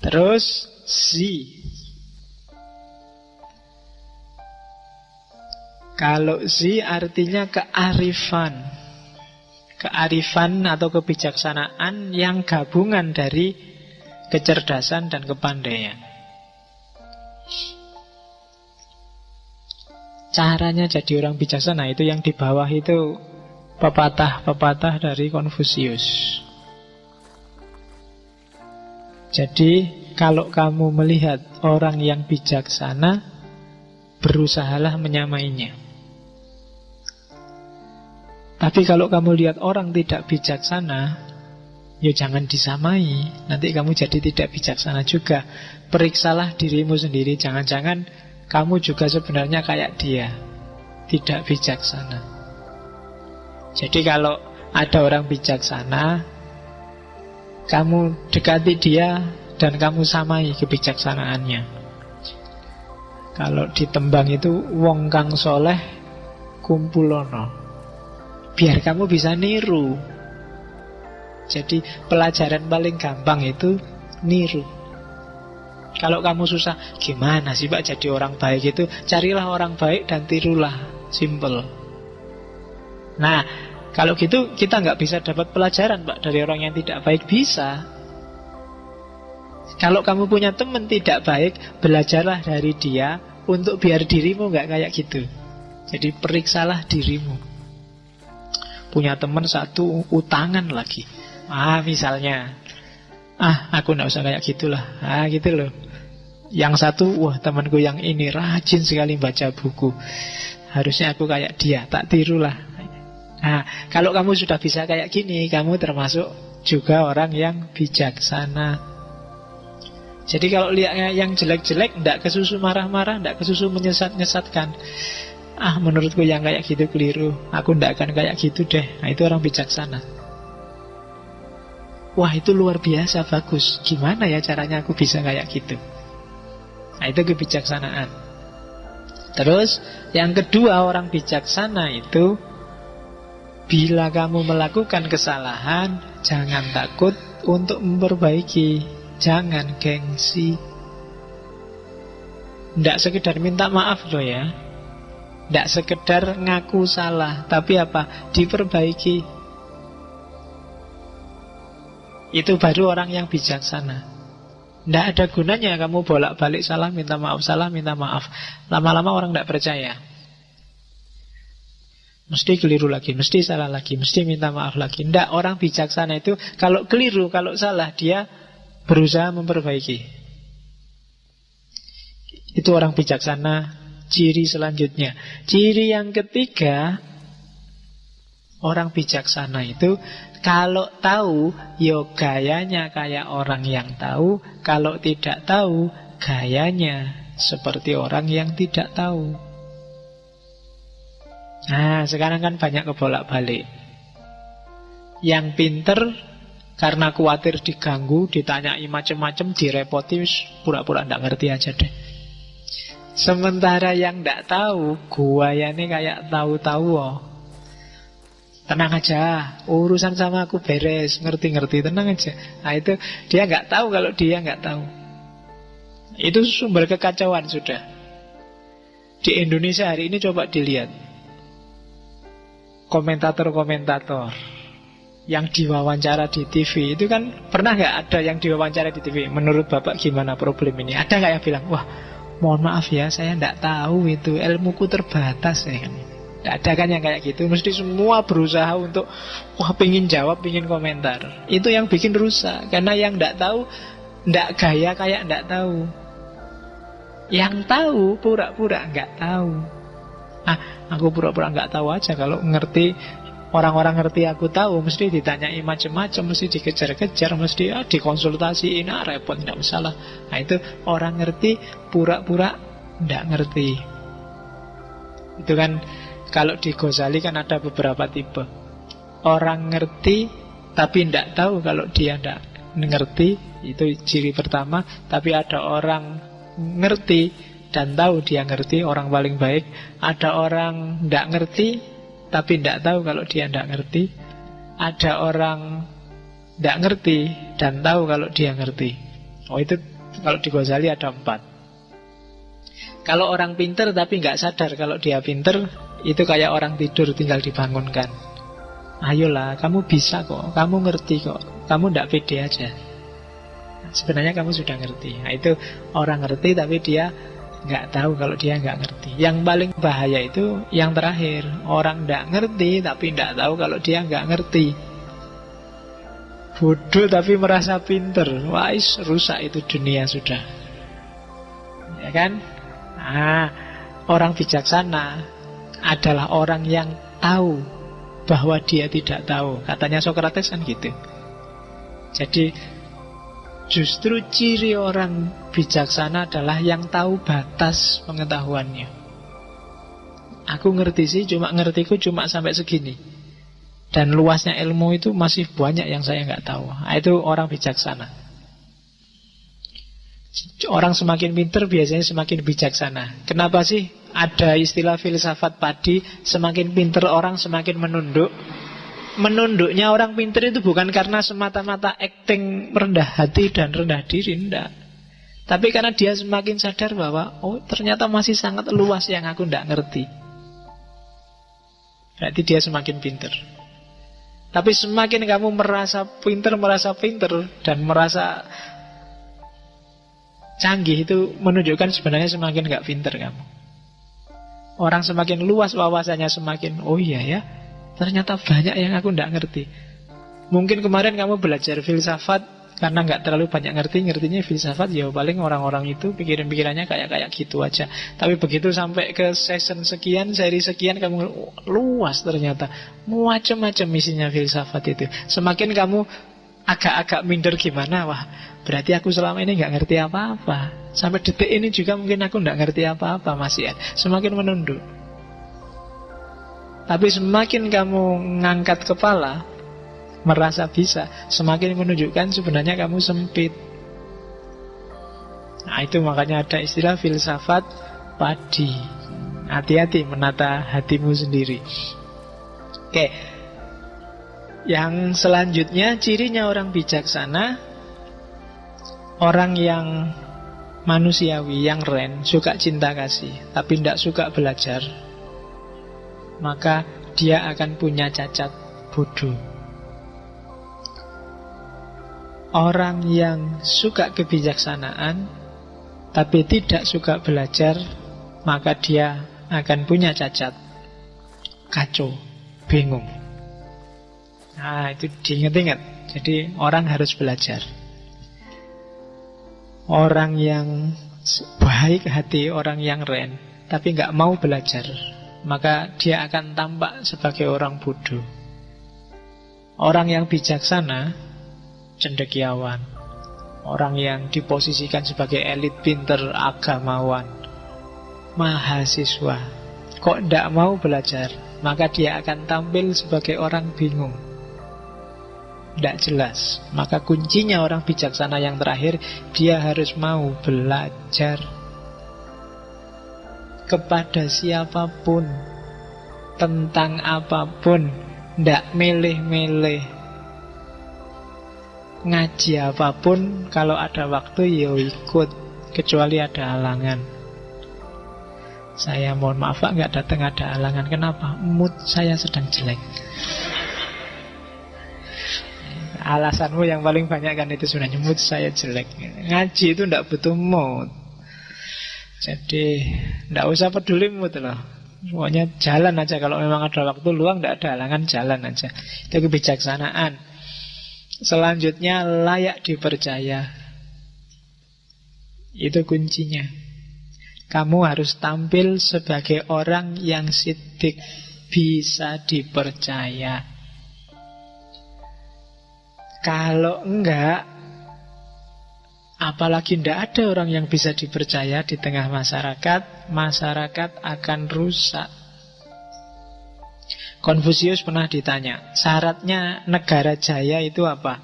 Terus Z. Kalau Z artinya kearifan. Kearifan atau kebijaksanaan yang gabungan dari kecerdasan dan kepandaian. Caranya jadi orang bijaksana itu yang di bawah itu pepatah-pepatah dari Konfusius. Jadi kalau kamu melihat orang yang bijaksana, berusahalah menyamainya. Tapi kalau kamu lihat orang tidak bijaksana, ya jangan disamai. Nanti kamu jadi tidak bijaksana juga. Periksalah dirimu sendiri. Jangan-jangan kamu juga sebenarnya kayak dia, tidak bijaksana. Jadi kalau ada orang bijaksana, kamu dekati dia dan kamu samai kebijaksanaannya. Kalau ditembang itu wong kang soleh kumpulono, biar kamu bisa niru. Jadi pelajaran paling gampang itu niru. Kalau kamu susah, gimana sih Pak jadi orang baik itu? Carilah orang baik dan tirulah. Simple. Nah, kalau gitu kita nggak bisa dapat pelajaran Pak dari orang yang tidak baik. Bisa. Kalau kamu punya teman tidak baik, belajarlah dari dia untuk biar dirimu nggak kayak gitu. Jadi periksalah dirimu. Punya teman satu utangan lagi. Misalnya, aku nggak usah kayak gitulah. Gitu loh. Yang satu, wah temanku yang ini rajin sekali baca buku. Harusnya aku kayak dia, tak tirulah. Nah, kalau kamu sudah bisa kayak gini, kamu termasuk juga orang yang bijaksana. Jadi kalau lihat yang jelek-jelek, ndak kesusu marah-marah, ndak kesusu menyesat-nyesatkan. Menurutku yang kayak gitu keliru, aku ndak akan kayak gitu deh. Nah, itu orang bijaksana. Wah, itu luar biasa bagus. Gimana ya caranya aku bisa kayak gitu? Nah, itu kebijaksanaan. Terus yang kedua, orang bijaksana itu bila kamu melakukan kesalahan, jangan takut untuk memperbaiki. Jangan gengsi. Tidak sekedar minta maaf loh ya. Tidak sekedar ngaku salah, tapi apa? Diperbaiki. Itu baru orang yang bijaksana. Tidak ada gunanya kamu bolak-balik salah, minta maaf. Lama-lama orang tidak percaya. Mesti keliru lagi, mesti salah lagi, mesti minta maaf lagi. Tidak, orang bijaksana itu kalau keliru, kalau salah, dia berusaha memperbaiki. Itu orang bijaksana. Ciri selanjutnya, ciri yang ketiga, orang bijaksana itu kalau tahu, yo gayanya kayak orang yang tahu. Kalau tidak tahu, gayanya seperti orang yang tidak tahu. Nah, sekarang kan banyak kebolak-balik. Yang pinter karena khawatir diganggu, ditanyai macam-macam, direpoti, pura-pura tidak ngerti aja deh. Sementara yang tidak tahu, guayanya kayak tahu-tahu. Tenang aja, urusan sama aku beres, ngerti-ngerti, tenang aja. Nah itu dia nggak tahu kalau dia nggak tahu. Itu sumber kekacauan sudah. Di Indonesia hari ini coba dilihat komentator-komentator yang diwawancara di TV itu kan pernah nggak ada yang diwawancara di TV? Menurut Bapak gimana problem ini? Ada nggak yang bilang, wah mohon maaf ya, saya nggak tahu itu, ilmuku terbatas ya kan? Nggak ada kan yang kayak gitu. Mesti semua berusaha untuk pingin jawab, pingin komentar. Itu yang bikin rusak. Karena yang nggak tahu nggak gaya kayak nggak tahu. Yang tahu pura-pura nggak tahu. Aku pura-pura nggak tahu aja. Kalau ngerti, orang-orang ngerti aku tahu, mesti ditanyai macam-macam, mesti dikejar-kejar, mesti dikonsultasiin, repot, nggak masalah. Nah itu orang ngerti pura-pura nggak ngerti. Itu kan kalau di Ghazali kan ada beberapa tipe. Orang ngerti tapi tidak tahu kalau dia tidak ngerti, itu ciri pertama. Tapi ada orang ngerti dan tahu dia ngerti, orang paling baik. Ada orang tidak ngerti tapi tidak tahu kalau dia tidak ngerti. Ada orang tidak ngerti dan tahu kalau dia ngerti, Oh itu kalau di Ghazali ada 4. Kalau orang pinter tapi nggak sadar kalau dia pinter, itu kayak orang tidur tinggal dibangunkan. Ayolah, kamu bisa kok, kamu ngerti kok, kamu nggak pede aja. Sebenarnya kamu sudah ngerti. Nah, itu orang ngerti tapi dia nggak tahu kalau dia nggak ngerti. Yang paling bahaya itu yang terakhir, orang nggak ngerti tapi nggak tahu kalau dia nggak ngerti. Bodoh tapi merasa pinter. Wah, rusak itu dunia sudah. Ya kan? Nah, orang bijaksana adalah orang yang tahu bahwa dia tidak tahu. Katanya Sokrates kan gitu. Jadi justru ciri orang bijaksana adalah yang tahu batas pengetahuannya. Aku ngerti sih, cuma ngertiku cuma sampai segini. Dan luasnya ilmu itu masih banyak yang saya nggak tahu. Nah, itu orang bijaksana. Orang semakin pinter biasanya semakin bijaksana. Kenapa sih ada istilah filsafat padi, semakin pinter orang semakin menunduk? Menunduknya orang pinter itu bukan karena semata-mata acting rendah hati dan rendah diri, enggak. Tapi karena dia semakin sadar bahwa oh ternyata masih sangat luas yang aku enggak ngerti. Berarti dia semakin pinter. Tapi semakin kamu merasa pinter dan merasa canggih, itu menunjukkan sebenarnya semakin gak pinter kamu. Orang semakin luas wawasannya semakin, oh iya ya, ternyata banyak yang aku gak ngerti. Mungkin kemarin kamu belajar filsafat karena gak terlalu banyak ngertinya filsafat, ya paling orang-orang itu pikiran-pikirannya kayak gitu aja. Tapi begitu sampai ke season sekian, seri sekian, kamu luas ternyata, macam-macam isinya filsafat itu. Semakin kamu agak-agak minder gimana, wah berarti aku selama ini gak ngerti apa-apa. Sampai detik ini juga mungkin aku gak ngerti apa-apa, masih semakin menunduk. Tapi semakin kamu ngangkat kepala, merasa bisa, semakin menunjukkan sebenarnya kamu sempit. Nah itu makanya ada istilah filsafat padi. Hati-hati menata hatimu sendiri. Oke. Yang selanjutnya, cirinya orang bijaksana, orang yang manusiawi, yang ren, suka cinta kasih, tapi tidak suka belajar, maka dia akan punya cacat bodoh. Orang yang suka kebijaksanaan, tapi tidak suka belajar, maka dia akan punya cacat kacau, bingung. Nah itu diingat-ingat. Jadi orang harus belajar. Orang yang baik hati, orang yang ren, tapi gak mau belajar, maka dia akan tampak sebagai orang bodoh. Orang yang bijaksana, cendekiawan, orang yang diposisikan sebagai elit pinter, agamawan, mahasiswa, kok gak mau belajar, maka dia akan tampil sebagai orang bingung, tidak jelas. Maka kuncinya orang bijaksana yang terakhir, dia harus mau belajar kepada siapapun, tentang apapun, tidak milih-milih. Ngaji apapun, kalau ada waktu ya ikut, kecuali ada halangan. Saya mohon maaf Pak, nggak datang, ada halangan. Kenapa? Mood saya sedang jelek. Alasanmu yang paling banyak kan itu sebenarnya mood saya jelek. Ngaji itu tidak butuh mood. Jadi tidak usah peduli mood loh. Pokoknya jalan aja. Kalau memang ada waktu luang, tidak ada halangan, jalan aja. Itu kebijaksanaan. Selanjutnya layak dipercaya. Itu kuncinya. Kamu harus tampil sebagai orang yang sidik, bisa dipercaya. Kalau enggak, apalagi tidak ada orang yang bisa dipercaya di tengah masyarakat, masyarakat akan rusak. Konfusius pernah ditanya, syaratnya negara jaya itu apa?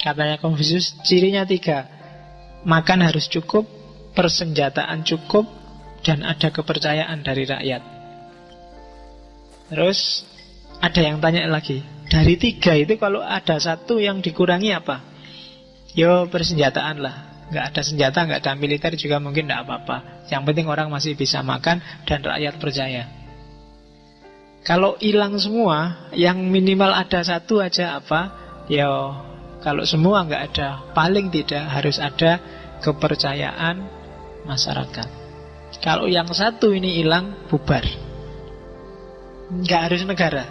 Katanya Konfusius, cirinya 3. Makan harus cukup, persenjataan cukup, dan ada kepercayaan dari rakyat. Terus ada yang tanya lagi, dari 3 itu kalau ada 1 yang dikurangi apa? Yo persenjataan lah. Nggak ada senjata, nggak ada militer juga mungkin nggak apa-apa. Yang penting orang masih bisa makan dan rakyat percaya. Kalau hilang semua, yang minimal ada satu aja apa? Yo, kalau semua nggak ada, paling tidak harus ada kepercayaan masyarakat. Kalau yang satu ini hilang, bubar. Nggak harus negara.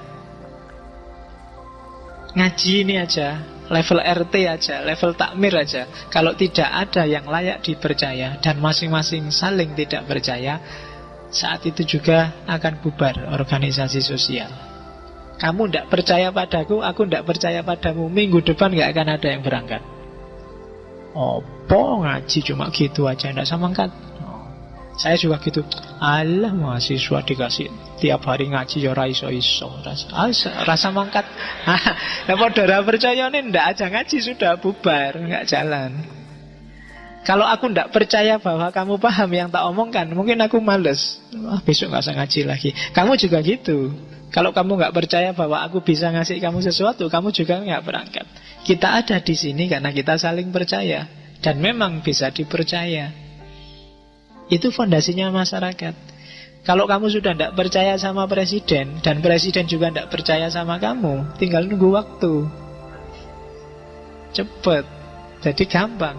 Ngaji ini aja, level RT aja, level takmir aja. Kalau tidak ada yang layak dipercaya dan masing-masing saling tidak percaya, saat itu juga akan bubar organisasi sosial. Kamu tidak percaya padaku, aku tidak percaya padamu. Minggu depan nggak akan ada yang berangkat. Opo ngaji cuma gitu aja, tidak samangkat. Saya juga gitu. Alah mahasiswa dikasih tiap hari ngaji ya ora iso-iso. Rasa mangkat. Lah padha ora percaya nih ndak aja ngaji sudah bubar, enggak jalan. Kalau aku ndak percaya bahwa kamu paham yang tak omongkan, mungkin aku males. Besok nggak usah ngaji lagi. Kamu juga gitu. Kalau kamu nggak percaya bahwa aku bisa ngasih kamu sesuatu, kamu juga nggak berangkat. Kita ada di sini karena kita saling percaya dan memang bisa dipercaya. Itu fondasinya masyarakat. Kalau kamu sudah tidak percaya sama presiden dan presiden juga tidak percaya sama kamu, tinggal nunggu waktu. Cepet. Jadi gampang.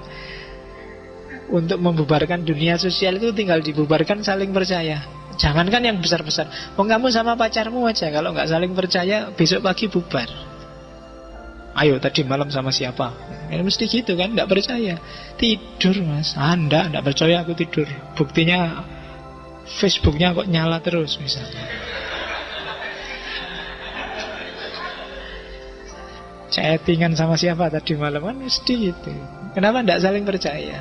Untuk membubarkan dunia sosial itu tinggal dibubarkan saling percaya. Jangankan yang besar-besar. Kamu sama pacarmu aja, kalau nggak saling percaya, besok pagi bubar. Ayo tadi malam sama siapa? Ya, mesti gitu kan, tidak percaya. Tidur mas, Anda tidak percaya aku tidur. Buktinya Facebooknya kok nyala terus misalnya. Chattingan sama siapa tadi malam kan mesti gitu. Kenapa tidak saling percaya?